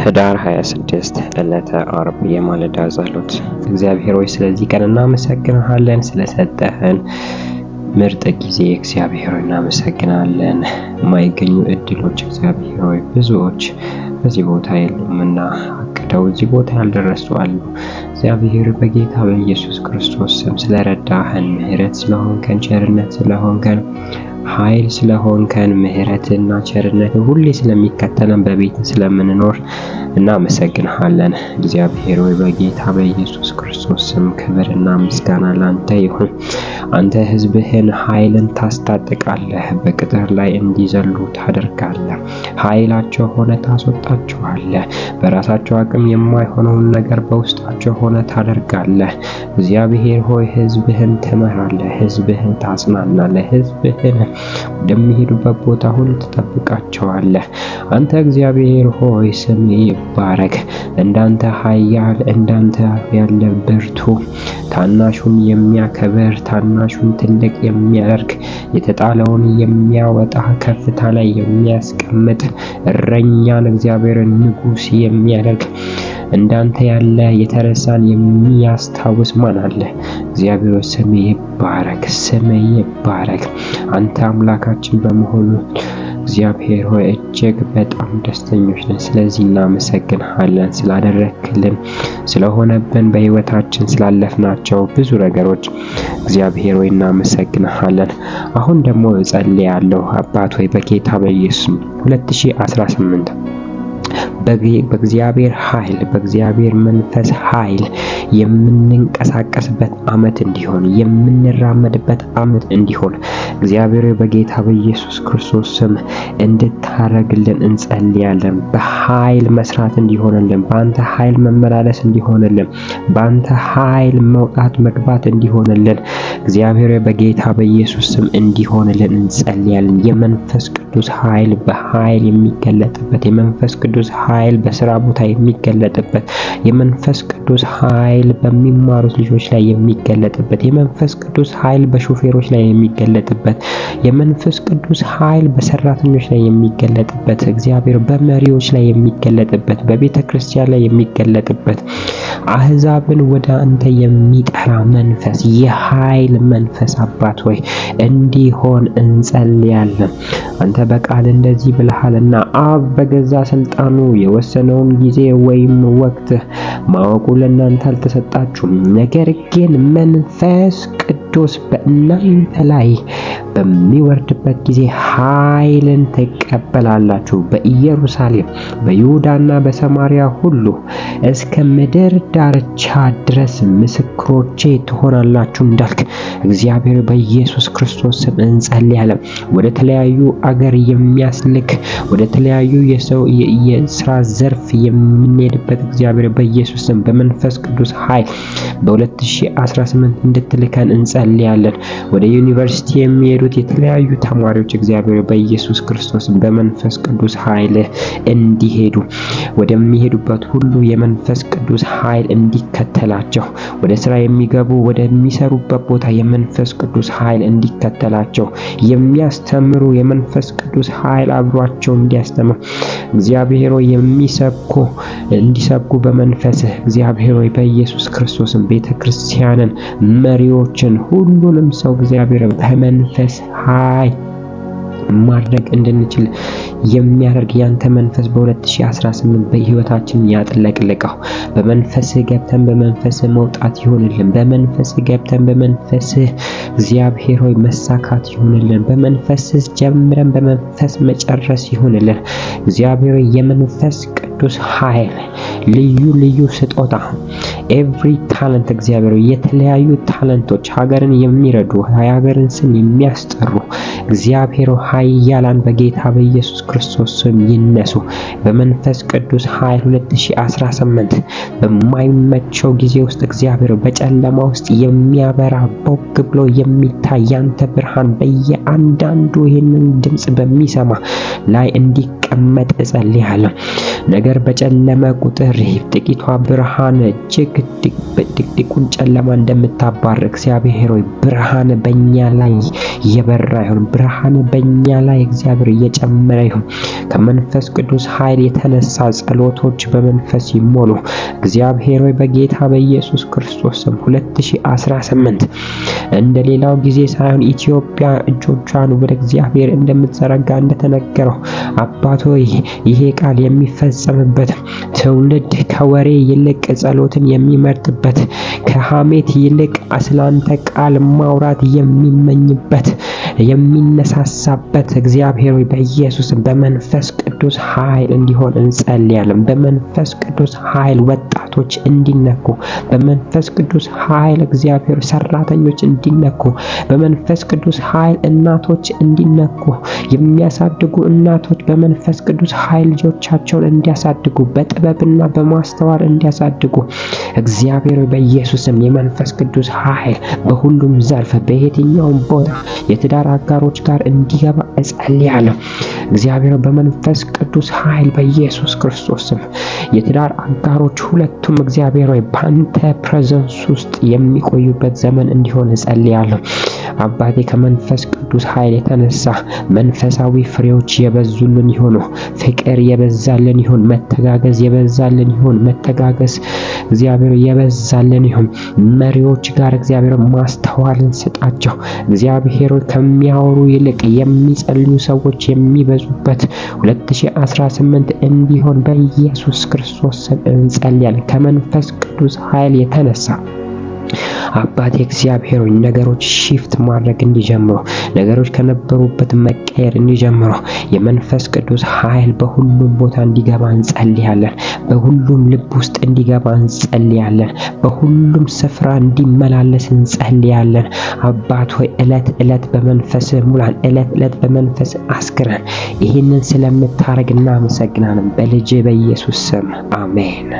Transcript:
ህዳር 26 ዕለተ አርብ የማለዳ ጸሎት። እግዚአብሔር ሆይ ስለዚህ ቀን እናመሰግንሃለን፣ ስለሰጠህን ምርጥ ጊዜ እግዚአብሔር ሆይ እናመሰግናለን። የማይገኙ እድሎች እግዚአብሔር ሆይ ብዙዎች በዚህ ቦታ የሉምና አቅደው እዚህ ቦታ ያልደረሱ አሉ። እግዚአብሔር በጌታ በኢየሱስ ክርስቶስ ስም ስለረዳህን፣ ምሕረት ስለሆንከን፣ ቸርነት ስለሆንከን፣ ኃይል ስለሆንከን፣ ምሕረትና ቸርነት ሁሌ ስለሚከተለን በቤት ስለምንኖር እናመሰግንሃለን። እግዚአብሔር ሆይ በጌታ በኢየሱስ ክርስቶስ ስም ክብርና ምስጋና ላንተ ይሁን። አንተ ሕዝብህን ኃይልን ታስታጥቃለህ፣ በቅጥር ላይ እንዲዘሉ ታደርጋለህ። ኃይላቸው ሆነ ታስወጣቸዋለህ። በራሳቸው አቅም የማይሆነውን ነገር በውስጣቸው ሆነ ታደርጋለህ። እግዚአብሔር ሆይ ሕዝብህን ትመራለህ፣ ሕዝብህን ታጽናናለህ፣ ሕዝብህን ወደሚሄዱበት ቦታ ሁሉ ትጠብቃቸዋለህ። አንተ እግዚአብሔር ሆይ ስም ይባረክ። እንዳንተ ኃያል፣ እንዳንተ ያለ ብርቱ፣ ታናሹን የሚያከብር፣ ታናሹን ትልቅ የሚያደርግ፣ የተጣለውን የሚያወጣ፣ ከፍታ ላይ የሚያስቀምጥ፣ እረኛን እግዚአብሔርን ንጉሥ የሚያደርግ እንዳንተ ያለ የተረሳን የሚያስታውስ ማን አለ? እግዚአብሔር ስም ይባረክ፣ ስም ይባረክ። አንተ አምላካችን በመሆኑ እግዚአብሔር ሆይ እጅግ በጣም ደስተኞች ነን። ስለዚህ እናመሰግንሃለን፣ ስላደረክልን፣ ስለሆነብን፣ በህይወታችን ስላለፍናቸው ብዙ ነገሮች እግዚአብሔር ሆይ እናመሰግንሃለን። አሁን ደግሞ እጸልያለሁ አባት ሆይ በጌታ በኢየሱስ 2018 በእግዚአብሔር ኃይል፣ በእግዚአብሔር መንፈስ ኃይል የምንንቀሳቀስበት ዓመት እንዲሆን፣ የምንራመድበት ዓመት እንዲሆን እግዚአብሔር በጌታ በኢየሱስ ክርስቶስ ስም እንድታረግልን እንጸልያለን። በኃይል መስራት እንዲሆንልን፣ በአንተ ኃይል መመላለስ እንዲሆንልን፣ በአንተ ኃይል መውጣት መግባት እንዲሆንልን እግዚአብሔር በጌታ በኢየሱስ ስም እንዲሆንልን እንጸልያለን። የመንፈስ ቅዱስ ኃይል በኃይል የሚገለጥበት፣ የመንፈስ ቅዱስ ኃይል በስራ ቦታ የሚገለጥበት፣ የመንፈስ ቅዱስ ኃይል በሚማሩት ልጆች ላይ የሚገለጥበት፣ የመንፈስ ቅዱስ ኃይል በሾፌሮች ላይ የሚገለጥበት፣ የመንፈስ ቅዱስ ኃይል በሰራተኞች ላይ የሚገለጥበት፣ እግዚአብሔር በመሪዎች ላይ የሚገለጥበት፣ በቤተ ክርስቲያን ላይ የሚገለጥበት፣ አህዛብን ወደ አንተ የሚጠራ መንፈስ፣ የኃይል መንፈስ አባት ሆይ እንዲሆን እንጸልያለን። አንተ በቃል እንደዚህ ብለሃልና አብ በገዛ ስልጣኑ የወሰነውን ጊዜ ወይም ወቅት ማወቁ ለእናንተ አልተሰጣችሁም። ነገር ግን መንፈስ ቅዱስ በእናንተ ላይ በሚወርድበት ጊዜ ኃይልን ትቀበላላችሁ። በኢየሩሳሌም በይሁዳና በሰማርያ ሁሉ እስከ ምድር ዳርቻ ድረስ ምስክሮቼ ትሆናላችሁ እንዳልክ እግዚአብሔር በኢየሱስ ክርስቶስ ስም እንጸልያለን። ወደ ተለያዩ አገር የሚያስልክ፣ ወደ ተለያዩ የስራ ዘርፍ የምንሄድበት እግዚአብሔር በኢየሱስ ስም በመንፈስ ቅዱስ ኃይል በ2018 እንድትልከን እንጸልያለን። ወደ ዩኒቨርሲቲ የሚሄዱት የተለያዩ ተማሪዎች እግዚአብሔር በኢየሱስ ክርስቶስ በመንፈስ ቅዱስ ኃይል እንዲሄዱ፣ ወደሚሄዱበት ሁሉ የመንፈስ ቅዱስ ኃይል እንዲከተላቸው፣ ወደ ስራ የሚገቡ ወደሚሰሩበት ቦታ የመንፈስ ቅዱስ ኃይል እንዲከተላቸው፣ የሚያስተምሩ የመንፈስ ቅዱስ ኃይል አብሯቸው እንዲያስተምር እግዚአብሔር ሆይ የሚሰብኩ እንዲሰብኩ በመንፈስህ እግዚአብሔር ሆይ በኢየሱስ ክርስቶስም ቤተክርስቲያንን፣ መሪዎችን፣ ሁሉንም ሰው እግዚአብሔር በመንፈስ ኃይል ማድረግ እንድንችል የሚያደርግ ያንተ መንፈስ በ2018 በህይወታችን ያጥለቅልቀው። በመንፈስህ ገብተን በመንፈስህ መውጣት ይሆንልን። በመንፈስህ ገብተን በመንፈስህ እግዚአብሔር ሆይ መሳካት ይሆንልን። በመንፈስህ ጀምረን በመንፈስ መጨረስ ይሆንልን። እግዚአብሔር የመንፈስ ቅዱስ ኃይል፣ ልዩ ልዩ ስጦታ፣ ኤቭሪ ታለንት እግዚአብሔር የተለያዩ ታለንቶች ሀገርን የሚረዱ የሀገርን ስም የሚያስጠሩ እግዚአብሔር ኃያላን በጌታ በኢየሱስ ክርስቶስ ስም ይነሱ። በመንፈስ ቅዱስ ኃይል 2018 በማይመቸው ጊዜ ውስጥ እግዚአብሔር በጨለማ ውስጥ የሚያበራ ቦግ ብሎ የሚታይ ያንተ ብርሃን በየአንዳንዱ ይህንን ድምጽ በሚሰማ ላይ እንዲቀ እንዲቀመጥ እጸልያለሁ። ነገር በጨለመ ቁጥር ጥቂቷ ብርሃን እጅግ ድቅድቁን ጨለማ እንደምታባርክ እግዚአብሔር ሆይ ብርሃን በእኛ ላይ እየበራ ይሁን። ብርሃን በእኛ ላይ እግዚአብሔር እየጨመረ ይሁን። ከመንፈስ ቅዱስ ኃይል የተነሳ ጸሎቶች በመንፈስ ይሞሉ። እግዚአብሔር ሆይ በጌታ በኢየሱስ ክርስቶስ ስም 2018 እንደሌላው ጊዜ ሳይሆን ኢትዮጵያ እጆቿን ወደ እግዚአብሔር እንደምትዘረጋ እንደተነገረው አባት ሆይ ይሄ ቃል የሚፈጸምበት ትውልድ ከወሬ ይልቅ ጸሎትን የሚመርጥበት ከሐሜት ይልቅ ስላንተ ቃል ማውራት የሚመኝበት የሚነሳሳበት እግዚአብሔር ሆይ በኢየሱስ በመንፈስ ቅዱስ ኃይል እንዲሆን እንጸልያለን። በመንፈስ ቅዱስ ኃይል ወጣቶች እንዲነኩ፣ በመንፈስ ቅዱስ ኃይል እግዚአብሔር ሰራተኞች እንዲነኩ፣ በመንፈስ ቅዱስ ኃይል እናቶች እንዲነኩ፣ የሚያሳድጉ እናቶች በመንፈስ ቅዱስ ኃይል ልጆቻቸውን እንዲያሳድጉ፣ በጥበብና በማስተዋል እንዲያሳድጉ እግዚአብሔር በኢየሱስም የመንፈስ ቅዱስ ኃይል በሁሉም ዘርፍ በየትኛውም ቦታ የትዳር አጋሮች ጋር እንዲገባ እጸልያለሁ። እግዚአብሔር በመንፈስ ቅዱስ ኃይል በኢየሱስ ክርስቶስም የትዳር አጋሮች ሁለቱም እግዚአብሔር ሆይ በአንተ ፕሬዘንስ ውስጥ የሚቆዩበት ዘመን እንዲሆን እጸልያለሁ። አባቴ ከመንፈስ ቅዱስ ኃይል የተነሳ መንፈሳዊ ፍሬዎች የበዙልን ይሁኑ። ፍቅር የበዛልን ይሁን። መተጋገዝ የበዛልን ይሁን። መተጋገዝ እግዚአብሔር የበዛልን ይሁን። መሪዎች ጋር እግዚአብሔር ማስተዋልን ስጣቸው። እግዚአብሔር ከሚያወሩ ይልቅ የሚጸልዩ ሰዎች የሚበዙበት 2018 እንዲሆን በኢየሱስ ክርስቶስ እንጸልያለን። ከመንፈስ ቅዱስ ኃይል የተነሳ አባቴ እግዚአብሔር ሆይ ነገሮች ሺፍት ማድረግ እንዲጀምሩ፣ ነገሮች ከነበሩበት መቀየር እንዲጀምሩ የመንፈስ ቅዱስ ኃይል በሁሉም ቦታ እንዲገባ እንጸልያለን። በሁሉም ልብ ውስጥ እንዲገባ እንጸልያለን። በሁሉም ስፍራ እንዲመላለስ እንጸልያለን። አባት ሆይ ዕለት ዕለት በመንፈስ ሙላን፣ ዕለት ዕለት በመንፈስ አስክረን። ይህንን ስለምታረግ እናመሰግናለን። በልጅ በኢየሱስ ስም አሜን።